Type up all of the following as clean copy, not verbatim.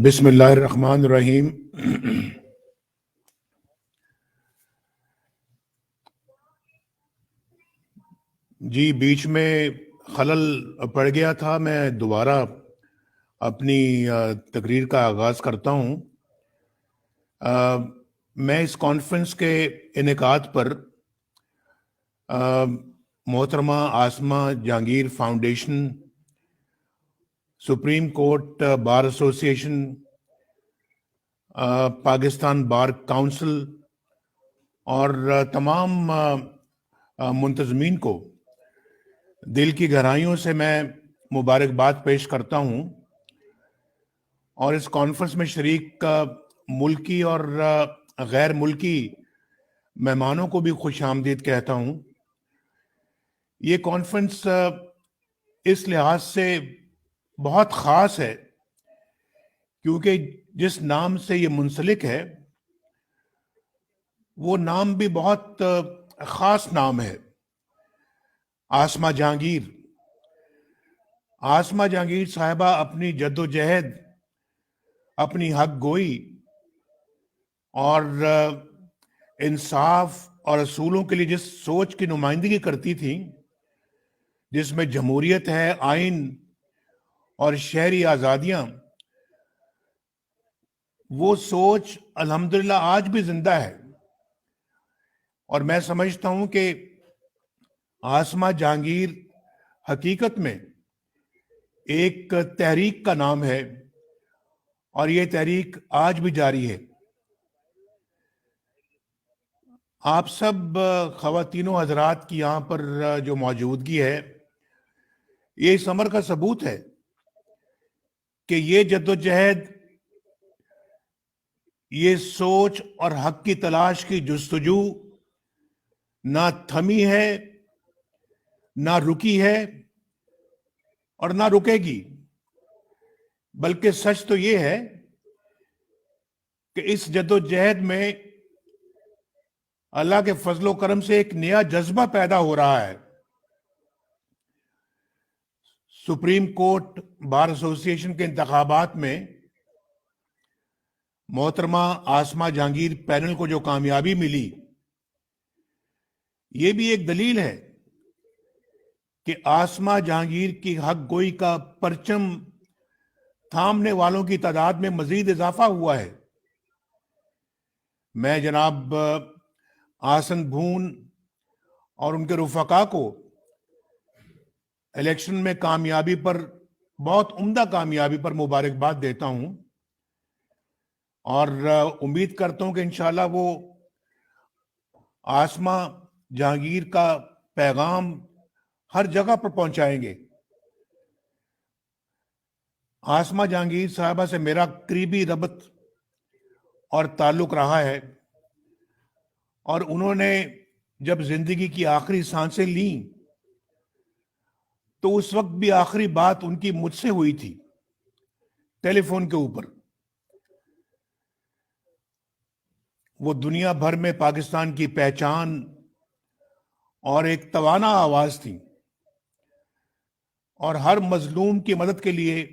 بسم اللہ الرحمن الرحیم۔ جی بیچ میں خلل پڑ گیا تھا، میں دوبارہ اپنی تقریر کا آغاز کرتا ہوں۔ میں اس کانفرنس کے انعقاد پر محترمہ Asma Jahangir foundation, supreme court bar association, Pakistan bar council اور تمام منتظمین کو دل کی گہرائیوں سے میں مبارکباد پیش کرتا ہوں، اور اس کانفرنس میں شریک ملکی اور غیر ملکی مہمانوں کو بھی خوش آمدید کہتا ہوں۔ یہ کانفرنس اس لحاظ سے بہت خاص ہے کیونکہ جس نام سے یہ منسلک ہے وہ نام بھی بہت خاص نام ہے، آسمہ جہانگیر۔ آسمہ جہانگیر صاحبہ اپنی جد و جہد، اپنی حق گوئی اور انصاف اور اصولوں کے لیے جس سوچ کی نمائندگی کرتی تھی، جس میں جمہوریت ہے، آئین اور شہری آزادیاں، وہ سوچ الحمدللہ آج بھی زندہ ہے۔ اور میں سمجھتا ہوں کہ آسمہ جہانگیر حقیقت میں ایک تحریک کا نام ہے، اور یہ تحریک آج بھی جاری ہے۔ آپ سب خواتین و حضرات کی یہاں پر جو موجودگی ہے، یہ اس امر کا ثبوت ہے کہ یہ جد و جہد، یہ سوچ اور حق کی تلاش کی جستجو نہ تھمی ہے، نہ رکی ہے اور نہ رکے گی، بلکہ سچ تو یہ ہے کہ اس جد و جہد میں اللہ کے فضل و کرم سے ایک نیا جذبہ پیدا ہو رہا ہے۔ سپریم کورٹ بار ایسوسی ایشن کے انتخابات میں محترمہ آسمہ جہانگیر پینل کو جو کامیابی ملی، یہ بھی ایک دلیل ہے کہ آسمہ جہانگیر کی حق گوئی کا پرچم تھامنے والوں کی تعداد میں مزید اضافہ ہوا ہے۔ میں جناب آسن بھون اور ان کے رفقا کو الیکشن میں کامیابی پر، بہت عمدہ کامیابی پر مبارکباد دیتا ہوں، اور امید کرتا ہوں کہ انشاءاللہ وہ آسمہ جہانگیر کا پیغام ہر جگہ پر پہنچائیں گے۔ آسمہ جہانگیر صاحبہ سے میرا قریبی ربط اور تعلق رہا ہے، اور انہوں نے جب زندگی کی آخری سانسیں لیں تو اس وقت بھی آخری بات ان کی مجھ سے ہوئی تھی، ٹیلی فون کے اوپر۔ وہ دنیا بھر میں پاکستان کی پہچان اور ایک توانا آواز تھی، اور ہر مظلوم کی مدد کے لیے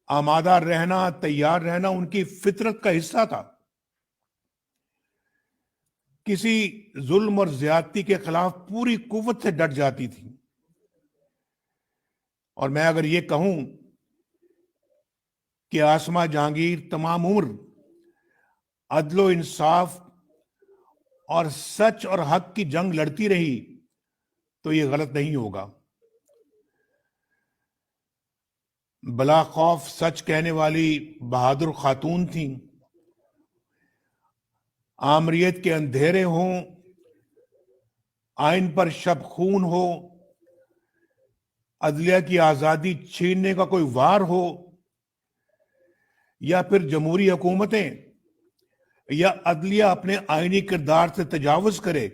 آمادہ رہنا، تیار رہنا ان کی فطرت کا حصہ تھا۔ کسی ظلم اور زیادتی کے خلاف پوری قوت سے ڈٹ جاتی تھی، اور میں اگر یہ کہوں کہ آسمہ جہانگیر تمام عمر عدل و انصاف اور سچ اور حق کی جنگ لڑتی رہی تو یہ غلط نہیں ہوگا۔ بلا خوف سچ کہنے والی بہادر خاتون تھیں۔ آمریت کے اندھیرے ہوں، آئین پر شب خون ہو، عدلیہ کی آزادی چھیننے کا کوئی وار ہو، یا پھر جمہوری حکومتیں یا عدلیہ اپنے آئینی کردار سے تجاوز کرے،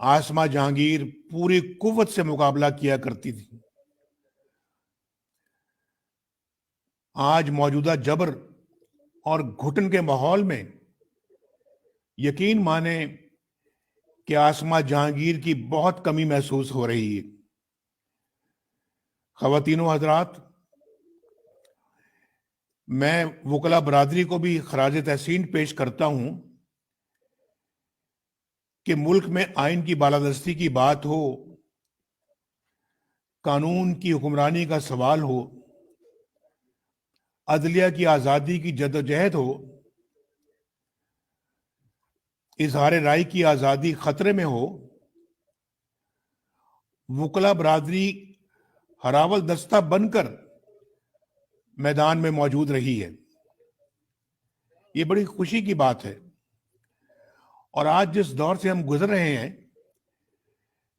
آسمہ جہانگیر پوری قوت سے مقابلہ کیا کرتی تھی۔ آج موجودہ جبر اور گھٹن کے ماحول میں یقین مانیں کہ آسمہ جہانگیر کی بہت کمی محسوس ہو رہی ہے۔ خواتین و حضرات، میں وکلا برادری کو بھی خراج تحسین پیش کرتا ہوں کہ ملک میں آئین کی بالادستی کی بات ہو، قانون کی حکمرانی کا سوال ہو، عدلیہ کی آزادی کی جدوجہد ہو، اظہار رائے کی آزادی خطرے میں ہو، وکلا برادری ہراول دستہ بن کر میدان میں موجود رہی ہے۔ یہ بڑی خوشی کی بات ہے، اور آج جس دور سے ہم گزر رہے ہیں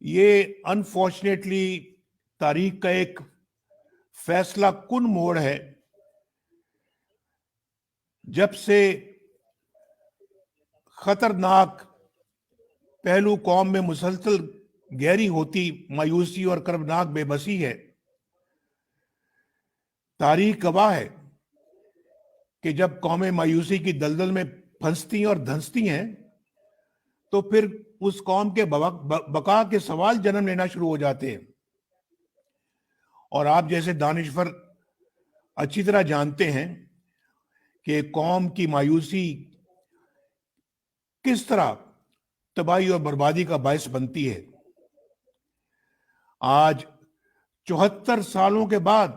یہ انفارچونیٹلی تاریخ کا ایک فیصلہ کن موڑ ہے، جب سے خطرناک پہلو قوم میں مسلسل گہری ہوتی مایوسی اور کربناک بے بسی ہے۔ تاریخ گواہ ہے کہ جب قومیں مایوسی کی دلدل میں پھنستی اور دھنستی ہیں تو پھر اس قوم کے بقا کے سوال جنم لینا شروع ہو جاتے ہیں، اور آپ جیسے دانشور اچھی طرح جانتے ہیں کہ قوم کی مایوسی کس طرح تباہی اور بربادی کا باعث بنتی ہے۔ آج 74 سالوں کے بعد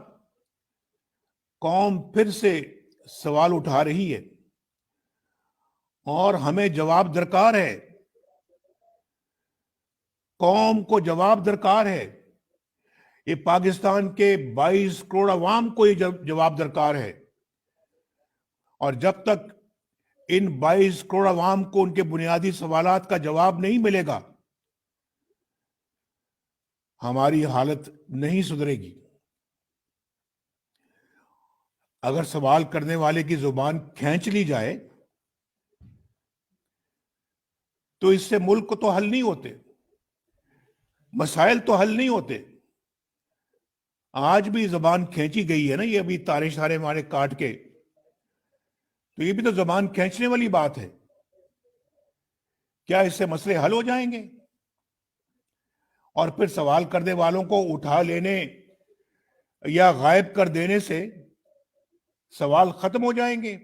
قوم پھر سے سوال اٹھا رہی ہے، اور ہمیں جواب درکار ہے، قوم کو جواب درکار ہے، یہ پاکستان کے 22 کروڑ عوام کو یہ جواب درکار ہے، اور جب تک ان 22 کروڑ عوام کو ان کے بنیادی سوالات کا جواب نہیں ملے گا ہماری حالت نہیں سدھرے گی۔ اگر سوال کرنے والے کی زبان کھینچ لی جائے تو اس سے ملک تو حل نہیں ہوتے، مسائل تو حل نہیں ہوتے۔ آج بھی زبان کھینچی گئی ہے نا، یہ ابھی تارے شارے ہمارے کاٹ کے، تو یہ بھی تو زبان کھینچنے والی بات ہے۔ کیا اس سے مسئلے حل ہو جائیں گے؟ اور پھر سوال کرنے والوں کو اٹھا لینے یا غائب کر دینے سے سوال ختم ہو جائیں گے؟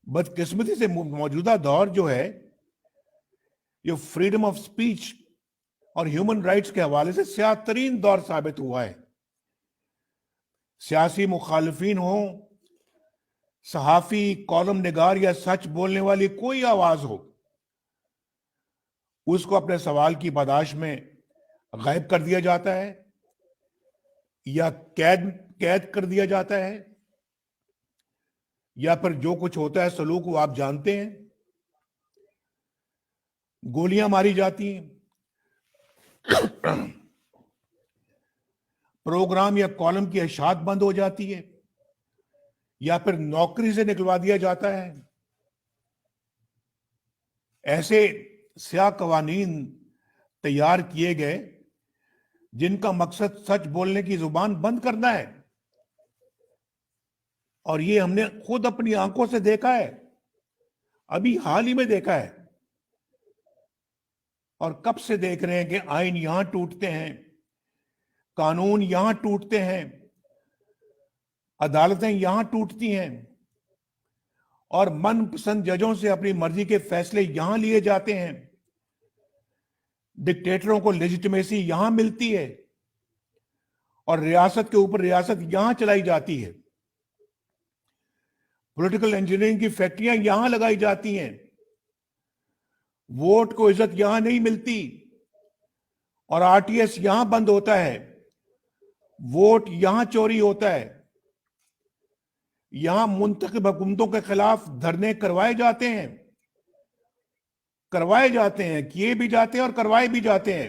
بدقسمتی سے موجودہ دور جو ہے یہ فریڈم آف سپیچ اور ہیومن رائٹس کے حوالے سے سیاہ ترین دور ثابت ہوا ہے۔ سیاسی مخالفین ہوں، صحافی، کالم نگار یا سچ بولنے والی کوئی آواز ہو، اس کو اپنے سوال کی پاداش میں غائب کر دیا جاتا ہے یا قید کر دیا جاتا ہے، یا پھر جو کچھ ہوتا ہے سلوک وہ آپ جانتے ہیں، گولیاں ماری جاتی ہیں، پروگرام یا کالم کی اشاعت بند ہو جاتی ہے، یا پھر نوکری سے نکلوا دیا جاتا ہے۔ ایسے سیاہ قوانین تیار کیے گئے جن کا مقصد سچ بولنے کی زبان بند کرنا ہے، اور یہ ہم نے خود اپنی آنکھوں سے دیکھا ہے، ابھی حال ہی میں دیکھا ہے، اور کب سے دیکھ رہے ہیں کہ آئین یہاں ٹوٹتے ہیں، قانون یہاں ٹوٹتے ہیں، عدالتیں یہاں ٹوٹتی ہیں، اور من پسند ججوں سے اپنی مرضی کے فیصلے یہاں لیے جاتے ہیں، ڈکٹیٹروں کو لیجٹمیسی یہاں ملتی ہے، اور ریاست کے اوپر ریاست یہاں چلائی جاتی ہے، پولیٹیکل انجینئرنگ کی فیکٹریاں یہاں لگائی جاتی ہیں، ووٹ کو عزت یہاں نہیں ملتی، اور آر ٹی ایس یہاں بند ہوتا ہے، ووٹ یہاں چوری ہوتا ہے، یہاں منتخب حکومتوں کے خلاف دھرنے کروائے جاتے ہیں، کیے بھی جاتے ہیں اور کروائے بھی جاتے ہیں،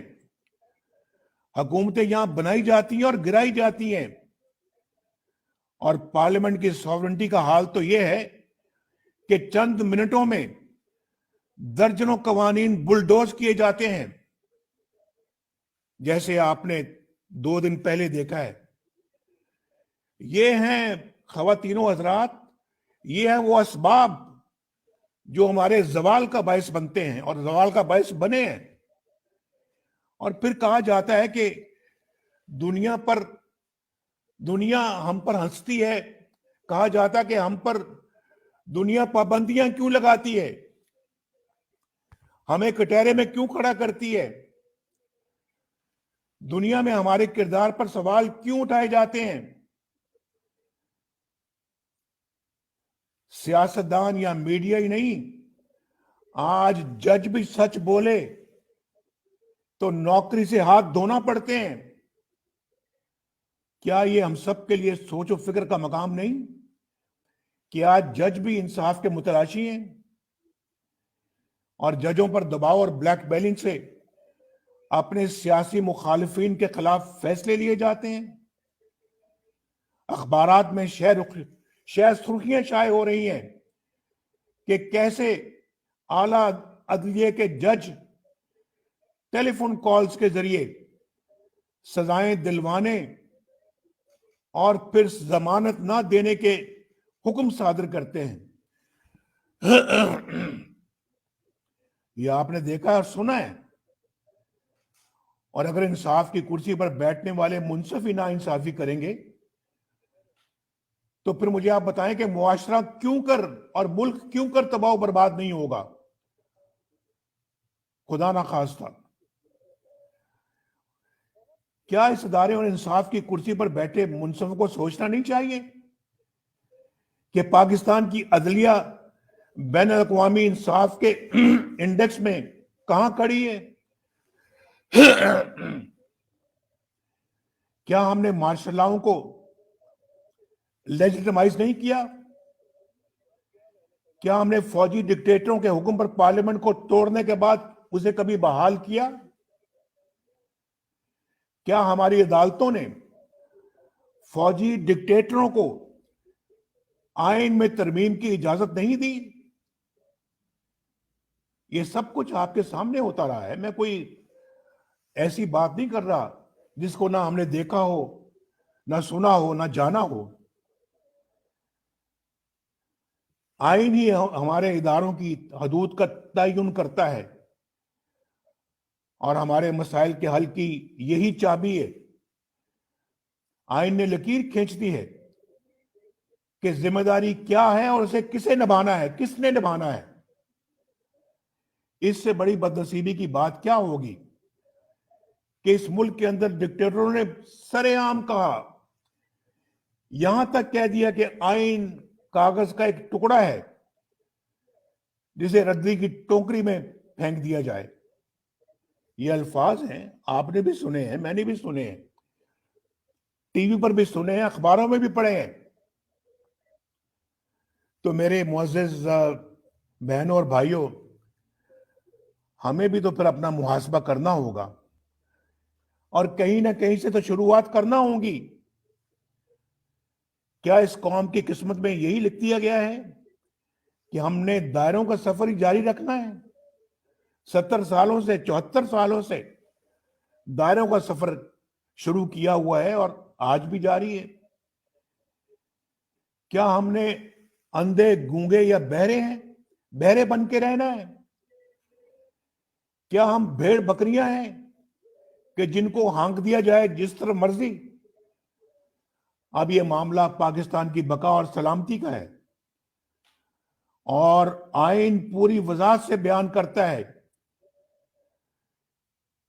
حکومتیں یہاں بنائی جاتی ہیں اور گرائی جاتی ہیں، اور پارلیمنٹ کی ساورنٹی کا حال تو یہ ہے کہ چند منٹوں میں درجنوں قوانین بلڈوز کیے جاتے ہیں، جیسے آپ نے 2 دن پہلے دیکھا ہے۔ یہ ہیں خواتینوں حضرات، یہ ہیں وہ اسباب جو ہمارے زوال کا باعث بنتے ہیں اور زوال کا باعث بنے ہیں۔ اور پھر کہا جاتا ہے کہ دنیا پر دنیا ہم پر ہنستی ہے، کہا جاتا کہ ہم پر دنیا پابندیاں کیوں لگاتی ہے، ہمیں کٹہرے میں کیوں کھڑا کرتی ہے، دنیا میں ہمارے کردار پر سوال کیوں اٹھائے جاتے ہیں۔ سیاستدان یا میڈیا ہی نہیں، آج جج بھی سچ بولے تو نوکری سے ہاتھ دھونا پڑتے ہیں۔ کیا یہ ہم سب کے لیے سوچ و فکر کا مقام نہیں کہ آج جج بھی انصاف کے متلاشی ہیں اور ججوں پر دباؤ اور بلیک میلنگ سے اپنے سیاسی مخالفین کے خلاف فیصلے لیے جاتے ہیں۔ اخبارات میں شہ سرخیاں شائع ہو رہی ہیں کہ کیسے اعلیٰ عدلیہ کے جج ٹیلی فون کالز کے ذریعے سزائیں دلوانے اور پھر ضمانت نہ دینے کے حکم صادر کرتے ہیں۔ یہ آپ نے دیکھا اور سنا ہے۔ اور اگر انصاف کی کرسی پر بیٹھنے والے منصف ہی نا انصافی کریں گے تو پھر مجھے آپ بتائیں کہ معاشرہ کیوں کر اور ملک کیوں کر تباہ و برباد نہیں ہوگا؟ خدا نہ خواستہ۔ کیا اس ادارے اور انصاف کی کرسی پر بیٹھے منصفوں کو سوچنا نہیں چاہیے کہ پاکستان کی عدلیہ بین الاقوامی انصاف کے انڈیکس میں کہاں کھڑی ہے؟ کیا ہم نے مارشل لاؤں کو لیجیٹمائز نہیں کیا؟ کیا ہم نے فوجی ڈکٹیٹروں کے حکم پر پارلیمنٹ کو توڑنے کے بعد اسے کبھی بحال کیا؟ کیا ہماری عدالتوں نے فوجی ڈکٹیٹروں کو آئین میں ترمیم کی اجازت نہیں دی؟ یہ سب کچھ آپ کے سامنے ہوتا رہا ہے۔ میں کوئی ایسی بات نہیں کر رہا جس کو نہ ہم نے دیکھا ہو، نہ سنا ہو، نہ جانا ہو۔ آئین ہی ہمارے اداروں کی حدود کا تعین کرتا ہے اور ہمارے مسائل کے حل کی یہی چابی ہے۔ آئین نے لکیر کھینچ دی ہے کہ ذمہ داری کیا ہے اور اسے کسے نبھانا ہے، کس نے نبھانا ہے۔ اس سے بڑی بدنصیبی کی بات کیا ہوگی کہ اس ملک کے اندر ڈکٹیٹروں نے سرے عام کہا، یہاں تک کہہ دیا کہ آئین کاغذ کا ایک ٹکڑا ہے جسے ردی کی ٹوکری میں پھینک دیا جائے۔ یہ الفاظ ہیں، آپ نے بھی سنے ہیں، میں نے بھی سنے ہیں، ٹی وی پر بھی سنے ہیں، اخباروں میں بھی پڑھے ہیں۔ تو میرے معزز بہنوں اور بھائیوں، ہمیں بھی تو پھر اپنا محاسبہ کرنا ہوگا اور کہیں نہ کہیں سے تو شروعات کرنا ہوگی۔ کیا اس قوم کی قسمت میں یہی لکھ دیا گیا ہے کہ ہم نے دائروں کا سفر ہی جاری رکھنا ہے؟ 70 سالوں سے، 74 سالوں سے دائروں کا سفر شروع کیا ہوا ہے اور آج بھی جاری ہے۔ کیا ہم نے اندھے، گونگے یا بہرے ہیں، بہرے بن کے رہنا ہے؟ کیا ہم بھیڑ بکریاں ہیں کہ جن کو ہانک دیا جائے جس طرح مرضی؟ اب یہ معاملہ پاکستان کی بقا اور سلامتی کا ہے اور آئین پوری وضاحت سے بیان کرتا ہے،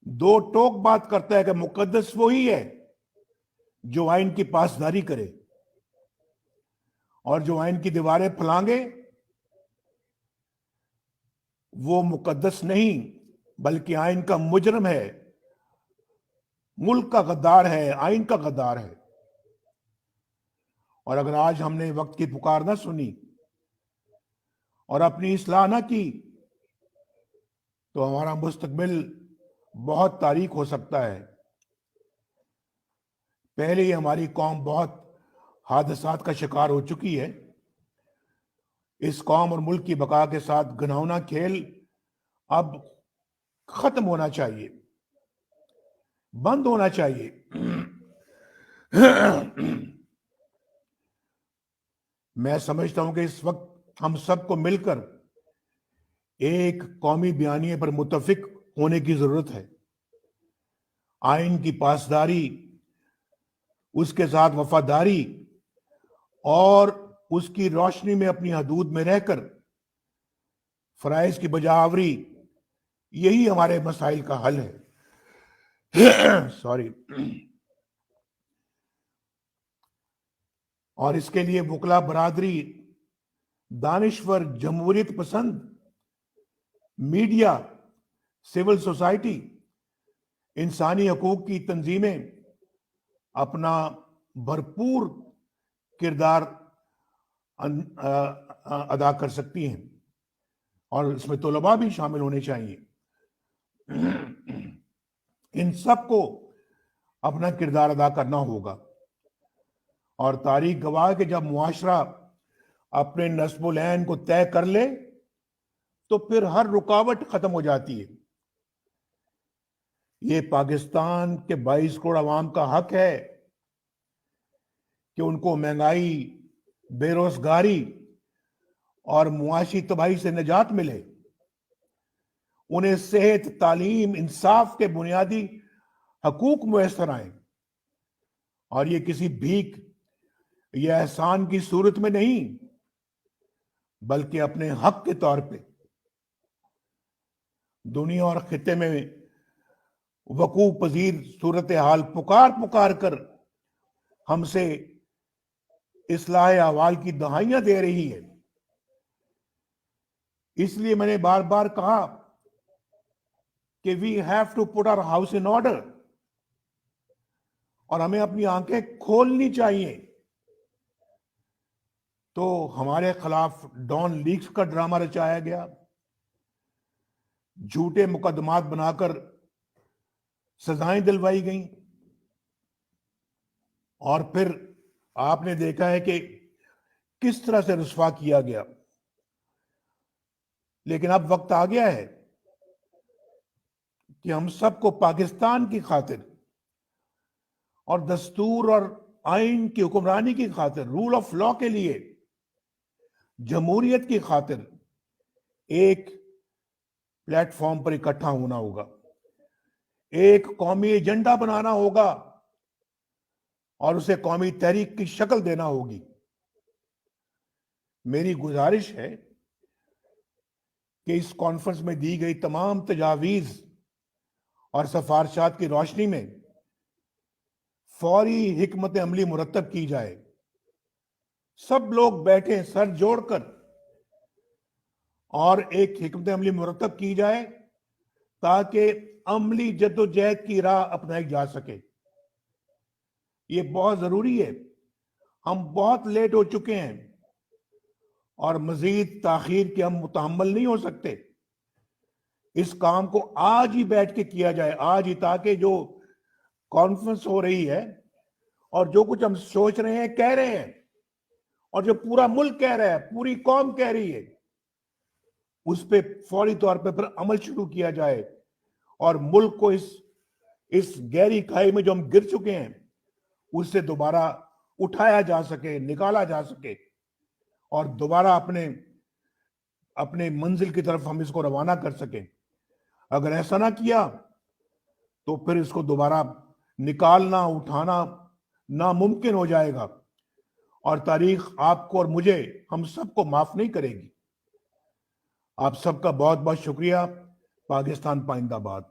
دو ٹوک بات کرتا ہے کہ مقدس وہی ہے جو آئین کی پاسداری کرے، اور جو آئین کی دیواریں پھلانگے وہ مقدس نہیں بلکہ آئین کا مجرم ہے، ملک کا غدار ہے، آئین کا غدار ہے۔ اور اگر آج ہم نے وقت کی پکار نہ سنی اور اپنی اصلاح نہ کی تو ہمارا مستقبل بہت تاریک ہو سکتا ہے۔ پہلے ہی ہماری قوم بہت حادثات کا شکار ہو چکی ہے۔ اس قوم اور ملک کی بقا کے ساتھ گھناؤنا کھیل اب ختم ہونا چاہیے، بند ہونا چاہیے۔ میں سمجھتا ہوں کہ اس وقت ہم سب کو مل کر ایک قومی بیانیے پر متفق ہونے کی ضرورت ہے۔ آئین کی پاسداری اس کے ساتھ وفاداری اور اس کی روشنی میں اپنی حدود میں رہ کر فرائض کی بجاوری، یہی ہمارے مسائل کا حل ہے۔ سوری۔ اور اس کے لیے وکلا برادری، دانشور، جمہوریت پسند میڈیا، سول سوسائٹی، انسانی حقوق کی تنظیمیں اپنا بھرپور کردار ادا کر سکتی ہیں، اور اس میں طلباء بھی شامل ہونے چاہیے۔ ان سب کو اپنا کردار ادا کرنا ہوگا، اور تاریخ گواہ کہ جب معاشرہ اپنے نصب العین کو طے کر لے تو پھر ہر رکاوٹ ختم ہو جاتی ہے۔ یہ پاکستان کے 22 کروڑ عوام کا حق ہے کہ ان کو مہنگائی، بے روزگاری اور معاشی تباہی سے نجات ملے، انہیں صحت، تعلیم، انصاف کے بنیادی حقوق میسر آئیں، اور یہ کسی بھیک یا احسان کی صورت میں نہیں، بلکہ اپنے حق کے طور پہ۔ دنیا اور خطے میں وقوع پذیر صورتحال پکار کر ہم سے اصلاح احوال کی دہائیاں دے رہی ہے۔ اس لیے میں نے بار بار کہا کہ we have to put our house in order, اور ہمیں اپنی آنکھیں کھولنی چاہیے۔ تو ہمارے خلاف ڈان لیکس کا ڈرامہ رچایا گیا، جھوٹے مقدمات بنا کر سزائیں دلوائی گئیں، اور پھر آپ نے دیکھا ہے کہ کس طرح سے رسوا کیا گیا۔ لیکن اب وقت آ گیا ہے کہ ہم سب کو پاکستان کی خاطر اور دستور اور آئین کی حکمرانی کی خاطر، رول آف لا کے لیے، جمہوریت کی خاطر ایک پلیٹ فارم پر اکٹھا ہونا ہوگا، ایک قومی ایجنڈا بنانا ہوگا، اور اسے قومی تحریک کی شکل دینا ہوگی۔ میری گزارش ہے کہ اس کانفرنس میں دی گئی تمام تجاویز اور سفارشات کی روشنی میں فوری حکمت عملی مرتب کی جائے، سب لوگ بیٹھیں سر جوڑ کر، اور ایک حکمت عملی مرتب کی جائے تاکہ عملی جد و جہد کی راہ اپنائی جا سکے۔ یہ بہت ضروری ہے، ہم بہت لیٹ ہو چکے ہیں، اور مزید تاخیر کے ہم متحمل نہیں ہو سکتے۔ اس کام کو آج ہی بیٹھ کے کیا جائے، آج ہی، تاکہ جو کانفرنس ہو رہی ہے اور جو کچھ ہم سوچ رہے ہیں، کہہ رہے ہیں، اور جو پورا ملک کہہ رہا ہے، پوری قوم کہہ رہی ہے، اس پہ فوری طور پہ پھر عمل شروع کیا جائے، اور ملک کو اس گہری کھائی میں جو ہم گر چکے ہیں اس سے دوبارہ اٹھایا جا سکے، نکالا جا سکے، اور دوبارہ اپنے منزل کی طرف ہم اس کو روانہ کر سکیں۔ اگر ایسا نہ کیا تو پھر اس کو دوبارہ نکالنا، اٹھانا ناممکن ہو جائے گا، اور تاریخ آپ کو اور مجھے، ہم سب کو معاف نہیں کرے گی۔ آپ سب کا بہت بہت شکریہ۔ پاکستان پائندہ باد۔